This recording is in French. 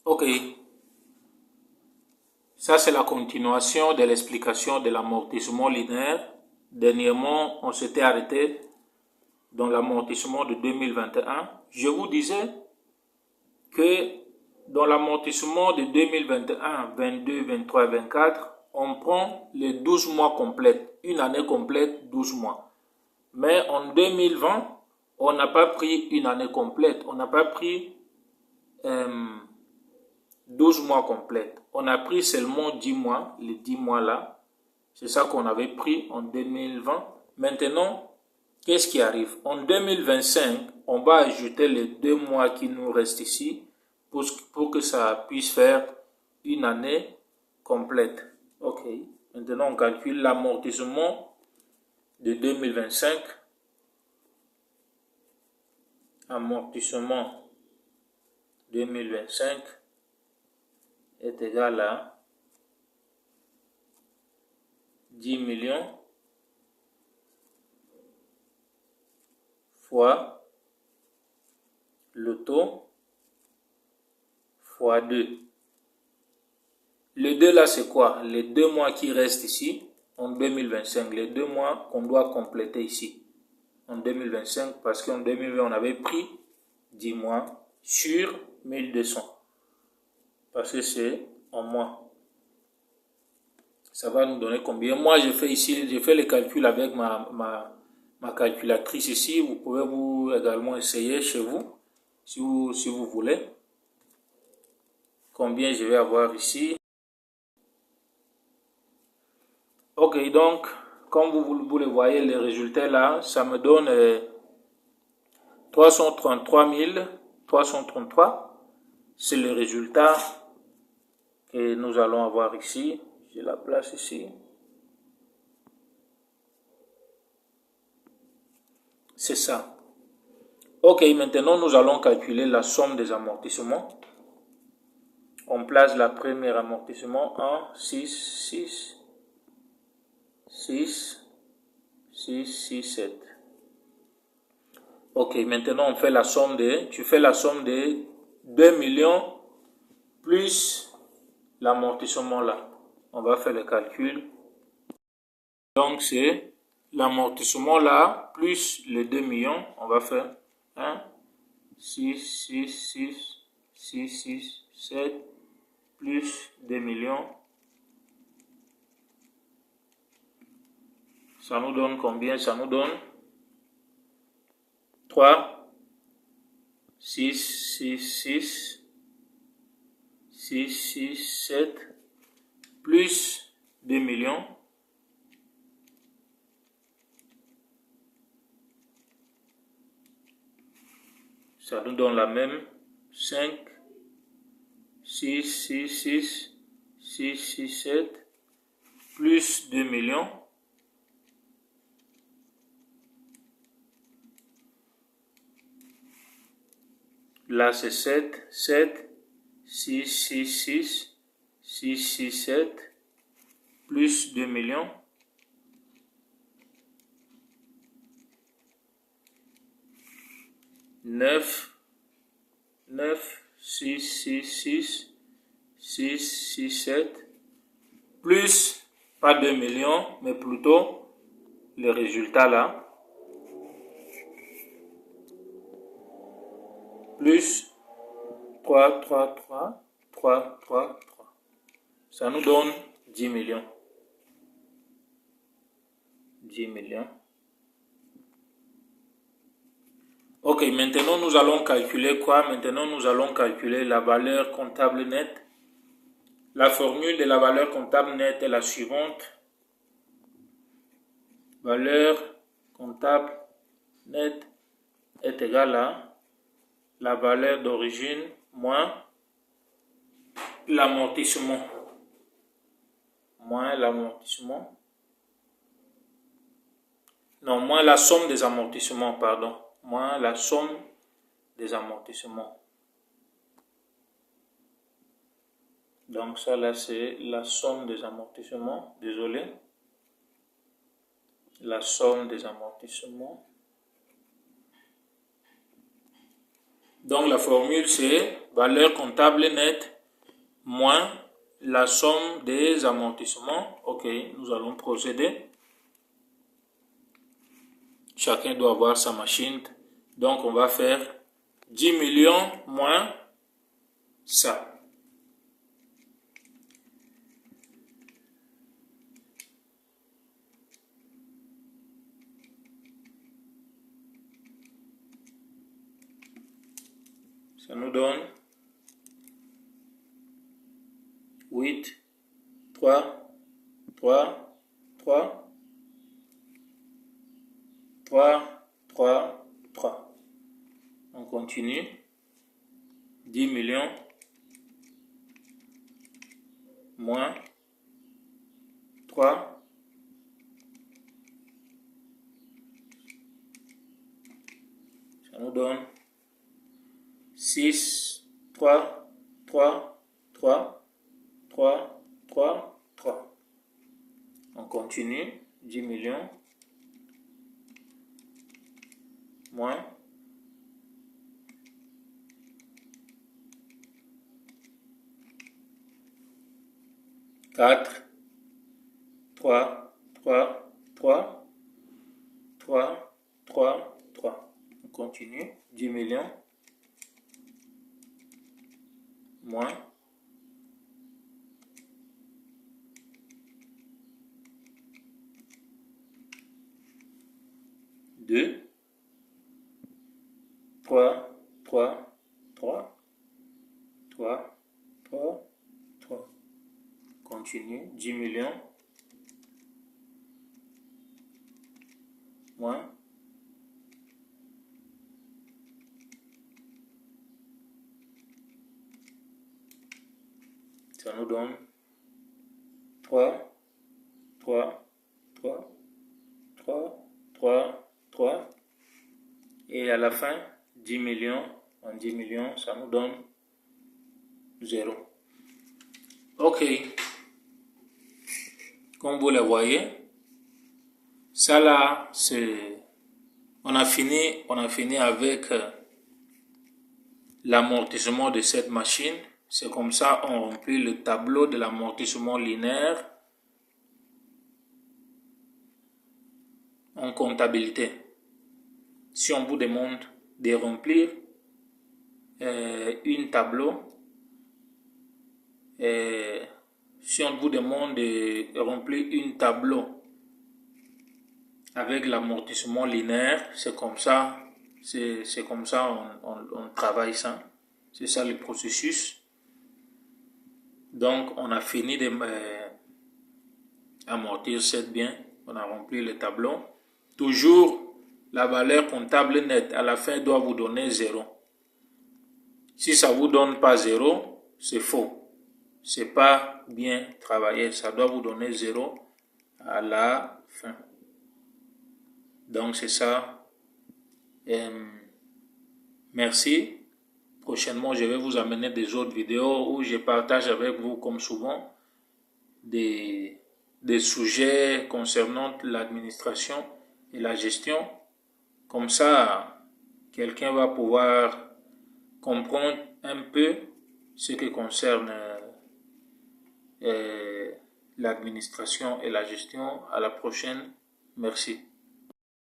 Ok, ça c'est la continuation de l'explication de l'amortissement linéaire. Dernièrement, on s'était arrêté dans l'amortissement de 2021. Je vous disais que dans l'amortissement de 2021, 22, 23 et 24, on prend les 12 mois complètes, une année complète, 12 mois. Mais en 2020, on n'a pas pris une année complète, on n'a pas pris 12 mois complètes. On a pris seulement 10 mois, les 10 mois là. C'est ça qu'on avait pris en 2020. Maintenant, qu'est-ce qui arrive? En 2025, on va ajouter les 2 mois qui nous restent ici pour que ça puisse faire une année complète. Ok. Maintenant, on calcule l'amortissement de 2025. Amortissement 2025 est égal à 10 millions fois le taux fois 2. Le 2 là, c'est quoi? Les 2 mois qui restent ici en 2025. Les 2 mois qu'on doit compléter ici en 2025. Parce qu'en 2020, on avait pris 10 mois sur 1200. Parce que c'est en mois. Ça va nous donner combien? Moi, je fais ici, je fais les calculs avec ma calculatrice ici. Vous pouvez vous également essayer chez vous, si vous voulez. Combien je vais avoir ici? Ok, donc, comme vous le voyez, les résultats là, ça me donne 333 333. C'est le résultat que nous allons avoir ici. Je la place ici. C'est ça. Ok, maintenant nous allons calculer la somme des amortissements. On place la première amortissement en 6, 6, 6, 6, 6, 7. Ok, maintenant on fait la somme tu fais la somme de 2 millions plus l'amortissement là. On va faire le calcul. Donc c'est l'amortissement là plus les 2 millions. On va faire 1, 6, 6, 6, 6, 6, 7, plus 2 millions. Ça nous donne combien? Ça nous donne 3, 6, 6, 6, 6, 6, 7, plus 2 millions. Ça nous donne la même 5, 6, 6, 6, 6, 6, 7, plus 2 millions. Là, c'est 7, 7, 6, 6, 6, 6, 6, 7, plus 2 millions. Neuf, 9, 6, 6, 6, 6, 6, 7, plus, pas 2 millions, mais plutôt le résultat là. Plus 3, 3, 3, 3, 3, 3. Ça nous donne 10 millions. 10 millions. Ok, maintenant nous allons calculer quoi? Maintenant nous allons calculer la valeur comptable nette. La formule de la valeur comptable nette est la suivante. Valeur comptable nette est égale à la valeur d'origine moins l'amortissement. Moins l'amortissement. Non, moins la somme des amortissements, pardon. Moins la somme des amortissements. Donc ça là c'est la somme des amortissements. Désolé. La somme des amortissements. Donc la formule c'est valeur comptable nette moins la somme des amortissements. Ok, nous allons procéder. Chacun doit avoir sa machine. Donc, on va faire 10 millions moins ça. Ça nous donne 8, 3, 3, 3, 3, 3, 3. On continue. 10 millions moins 3. Ça nous donne 6, 3, 3, 3, 3, 3, 3. On continue. 10 millions moins 4, 3, 3, 3, 3, 3, 3. On continue. 10 millions moins 2, 3, 3, 3, 3, 3, 3. Continue. 10 millions moins ça nous donne 3, 3, 3, 3, 3, 3. Et à la fin, 10 millions en 10 millions, ça nous donne 0. Ok. Comme vous le voyez, ça là, c'est... On a fini avec l'amortissement de cette machine. C'est comme ça on remplit le tableau de l'amortissement linéaire en comptabilité. Si on vous demande de remplir un tableau, si on vous demande de remplir un tableau avec l'amortissement linéaire, c'est comme ça on travaille ça. C'est ça le processus. Donc, on a fini de amortir cette bien. On a rempli le tableau. Toujours, la valeur comptable nette à la fin doit vous donner 0. Si ça vous donne pas 0, c'est faux. C'est pas bien travaillé. Ça doit vous donner 0 à la fin. Donc, c'est ça. Merci. Prochainement, je vais vous amener des autres vidéos où je partage avec vous, comme souvent, des sujets concernant l'administration et la gestion. Comme ça, quelqu'un va pouvoir comprendre un peu ce qui concerne l'administration et la gestion. À la prochaine. Merci.